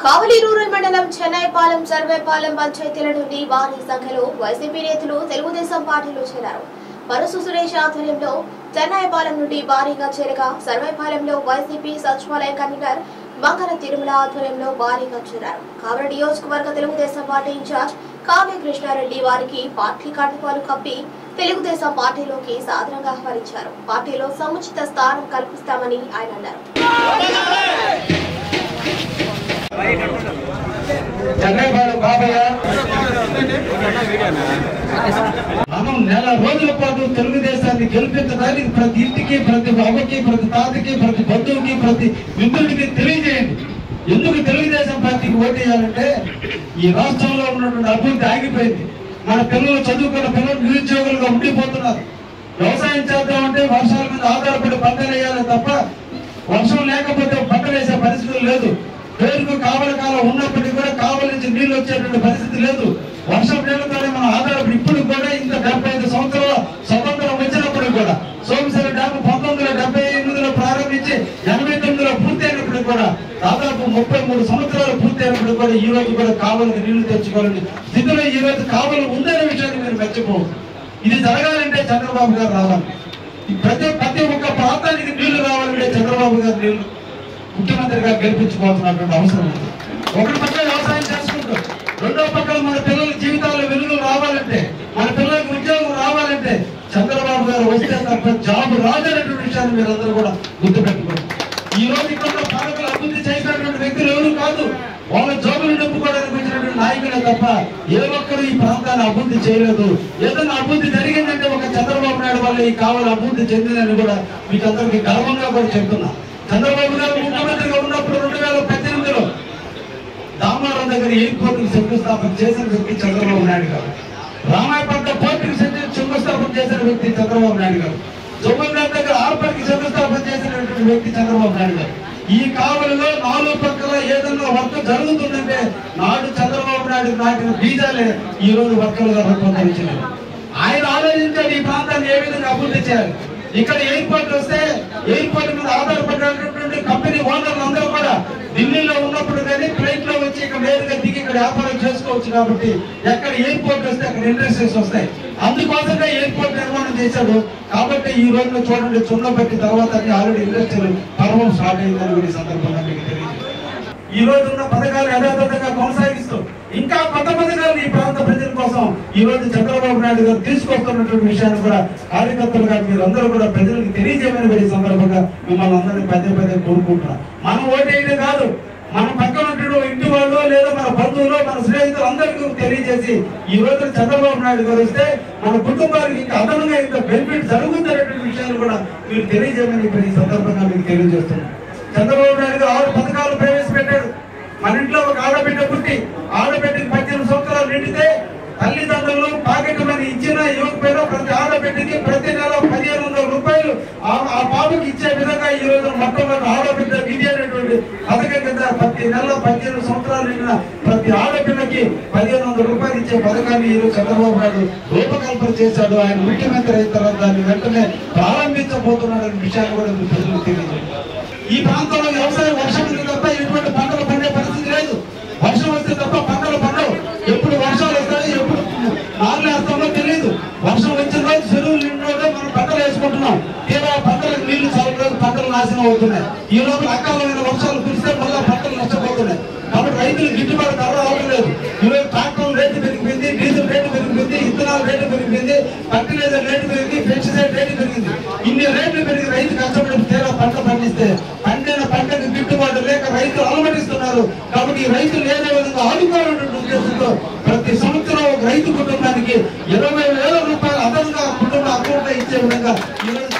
కావలి rural మండలం చెన్నైపాలెం సర్వేపాలెం పంచాయతీల నుండి భారీ సంఖ్యలో వైసీపీ నేతలు తెలుగుదేశం పార్టీలో చేరారు. పరసు సురేష్ ఆధ్వర్యంలో చెన్నైపాలెం నుండి భారీగా చేరగా సర్వేపాలెంలో వైసీపీ సచివాలయ కన్వీనర్ మంగళ తిరుమల ఆధ్వర్యంలో భారీగా చేరారు. కావలి నియోజకవర్గ తెలుగుదేశం పార్టీ ఇన్ఛార్జ్ కావ్య కృష్ణారెడ్డి వారికి పార్టీ కండువాలు కప్పి తెలుగుదేశం పార్టీలోకి సాదరంగా ఆహ్వానించారు. పార్టీలో సముచిత స్థానం కల్పిస్తామని ఆయన అన్నారు. మనం నెల రోజుల పాటు తెలుగుదేశాన్ని గెలిపించడానికి ప్రతి ఇంటికి, ప్రతి బాబుకి, ప్రతి తాతకి, ప్రతి బంధువుకి, ప్రతి మిత్రుడికి తెలియజేయండి. ఎందుకు తెలుగుదేశం పార్టీకి ఓటేయాలంటే ఈ రాష్ట్రంలో ఉన్నటువంటి అభివృద్ధి ఆగిపోయింది. మన పిల్లలు చదువుకున్న పిల్లలు నిరుద్యోగులుగా ఉండిపోతున్నారు. వ్యవసాయం చేద్దామంటే వర్షాల మీద ఆధారపడి పంటలు వేయాలి తప్ప వర్షం లేకపోతే పంటలు వేసే పరిస్థితులు లేదు. పేరుకు కావలి కాలం ఉన్నప్పటికీ కూడా కావలి నుంచి నీళ్లు వచ్చేటువంటి పరిస్థితి లేదు. వర్షం నీళ్లతోనే మనం ఆధారపడి ఇప్పుడు కూడా ఇంత 75 సంవత్సరాల స్వతంత్రం వచ్చినప్పుడు కూడా సోమశిల డ్యామ్ 1978లో ప్రారంభించి 89లో పూర్తి అయినప్పుడు కూడా దాదాపు 33 సంవత్సరాలు పూర్తి అయినప్పుడు కూడా ఈ రోజు కూడా కావలికి నీళ్లు తెచ్చుకోవాలని స్థితిలో ఈ రోజు కావలి ఉందనే విషయాన్ని మీరు మర్చిపోవద్దు. ఇది జరగాలంటే చంద్రబాబు గారు రావాలి. ప్రతి ఒక్క ప్రాంతానికి నీళ్లు రావాలంటే చంద్రబాబు గారు నీళ్లు ముఖ్యమంత్రిగా గెలిపించుకోవాల్సినటువంటి అవసరం ఉంది. ఒకటి పక్క వ్యవసాయం చేసుకుంటూ రెండో పక్కన మన పిల్లల జీవితాల్లో వెలుగులు రావాలంటే, మన పిల్లలకు ఉద్యోగం రావాలంటే చంద్రబాబు గారు వస్తే తప్ప జాబ్ రాదనేటువంటి విషయాన్ని మీరందరూ కూడా గుర్తుపెట్టుకోండి. ఈ రోజు ఇక్కడ పాలకులు అభివృద్ధి చేసినటువంటి వ్యక్తులు ఎవరు కాదు, వాళ్ళ జోబులు నింపుకోవడానికి వచ్చినటువంటి నాయకులే తప్ప ఏ ఒక్కరు ఈ ప్రాంతాన్ని అభివృద్ధి చేయలేదు. ఏదైనా అభివృద్ధి జరిగిందంటే ఒక చంద్రబాబు నాయుడు వల్ల ఈ కావాలి అభివృద్ధి చెందిందని కూడా మీకు అందరికీ గర్వంగా కూడా చెప్తున్నా. చంద్రబాబు గారు ముఖ్యమంత్రిగా ఉన్నప్పుడు 2018లో దామోదరం దగ్గర ఎయిర్పోర్టుకు శంకుస్థాపన చేసిన వ్యక్తి చంద్రబాబు నాయుడు గారు. రామాయపట్నం పోర్టుకు శంకుస్థాపన చేసిన వ్యక్తి చంద్రబాబు నాయుడు గారు. జోగుల్గఢ్ దగ్గర ఆర్పర్కి శంకుస్థాపన చేసినటువంటి వ్యక్తి చంద్రబాబు నాయుడు గారు. ఈ కావలిలో 4 పక్కల ఏదన్నా వర్క్ జరుగుతుందంటే నాడు చంద్రబాబు నాయుడు నాటిన బీజాలే ఈ రోజు వర్కలుగా రూపొందించినవి. ఆయన ఆలోచించాడు ఈ ప్రాంతాన్ని ఏ విధంగా అభివృద్ధి చేయాలి. ఇక్కడ ఎయిర్పోర్ట్ వస్తే ఎయిర్పోర్ట్ మీద ఆధారపడినటువంటి కంపెనీ ఓనర్లు అందరూ కూడా ఢిల్లీలో ఉన్నప్పుడు కానీ ఫ్లైట్ లో వచ్చి ఇక్కడ నేరుగా దిగి ఇక్కడ వ్యాపారం చేసుకోవచ్చు. కాబట్టి ఎక్కడ ఎయిర్పోర్ట్ వస్తే అక్కడ ఇండస్ట్రీస్ వస్తాయి. అందుకోసంగా ఎయిర్పోర్ట్ నిర్మాణం చేశాడు. కాబట్టి ఈ రోజున చూడండి, చున్నపట్టి తర్వాత ఆల్రెడీ ఇండస్ట్రియల్ పర్వం స్టార్ట్ అయిందని ఈ సందర్భంగా మీకు తెలియదు. ఈ రోజు ఉన్న పథకాలు యథాతథంగా కొనసాగిస్తూ ఇంకా కొత్త పథకాలు ఈ ప్రాంత ప్రజల కోసం ఈ రోజు చంద్రబాబు నాయుడు గారు తీసుకొస్తున్నటువంటి విషయాన్ని కూడా కార్యకర్తలుగా మీరందరూ కూడా ప్రజలకు తెలియజేయమని ఈ సందర్భంగా మిమ్మల్ని అందరినీ పదే కోరుకుంటున్నాం. మనం ఓటేయడం కాదు, మన పక్కన ఇంటి వాళ్ళు లేదా మన బంధువులు, మన స్నేహితులు అందరికీ తెలియజేసి ఈ రోజు చంద్రబాబు నాయుడు గారు వస్తే మన కుటుంబానికి ఇంకా అదనంగా ఇంత బెనిఫిట్ జరుగుతున్నటువంటి విషయాలు కూడా మీరు తెలియజేయమని ఈ సందర్భంగా మీకు తెలియజేస్తున్నాం. చంద్రబాబు నాయుడు గారు 6 పథకాలు ప్రవేశపెట్టాడు. మన ఇంట్లో ఒక ఆడబిడ్డ పుట్టి ఆడబిడ్డకి 18 సంవత్సరాలు నిండితే తల్లిదండ్రులు పాకెట్ మనీ ఇచ్చినా ఇవ్వకపోయినా ప్రతి ఆడబిడ్డకి ప్రతి నెల 1500 రూపాయలు ఆ బాబుకి ఇచ్చే విధంగా ఈ రోజు మొట్టమొదటి ఆడబిడ్డ విధి అనేటువంటి పథకం కింద ప్రతి నెల 15 సంవత్సరాలు నిండిన ప్రతి ఆడబిడ్డకి 1500 రూపాయలు ఇచ్చే పథకాన్ని ఈ రోజు చంద్రబాబు నాయుడు రూపకల్పన చేశాడు. ఆయన ముఖ్యమంత్రి అయిన తర్వాత దాన్ని వెంటనే ప్రారంభించబోతున్నాడనే విషయాన్ని కూడా ప్రజలకు తెలియజేయాలి. ఈ ప్రాంతంలో వ్యవసాయం వర్షం తప్ప ఎటువంటి పంటలు పండే పరిస్థితి లేదు. వర్షం వస్తే తప్ప పంటలు పండవు. ఎప్పుడు వర్షాలు వస్తాయి, ఎప్పుడు నాలుగు వేస్తామో తెలియదు. వర్షం వచ్చిన రోజు చెరువులు నిండా మనం పంటలు వేసుకుంటున్నాం. తీరా పంటలకు నీళ్లు చాలా రోజు పంటలు నాశనం అవుతున్నాయి. ఈ రోజు అకాలమైన వర్షాలు కురిస్తే మళ్ళీ పంటలు నష్టపోతున్నాయి. కాబట్టి రైతులు గిట్టుబాటు ధర రావడం లేదు. ఈరోజు ట్రాక్టర్ రేటు పెరిగిపోయింది, డీజిల్ రేటు పెరిగిపోయింది, ఇత్తనాల రేటు పెరిగిపోయింది, ఫర్టిలైజర్ రేటు పెరిగింది, పెస్టిసైడ్ రేటు పెరిగింది. ఇన్ని రేట్లు పెరిగి రైతు కష్టపడి తీరా పంట పండిస్తే పండిన పంటకు గిట్టుబాటు లేక రైతులు అలమటిస్తున్నారు. కాబట్టి ఈ రైతులు ఏదే విధంగా ఆదుకోవాలనే ఉద్దేశంతో ప్రతి సంవత్సరం ఒక రైతు కుటుంబానికి 20,000 రూపాయలు అదనంగా కుటుంబ అకౌంట్ ఇచ్చే విధంగా ఈరోజు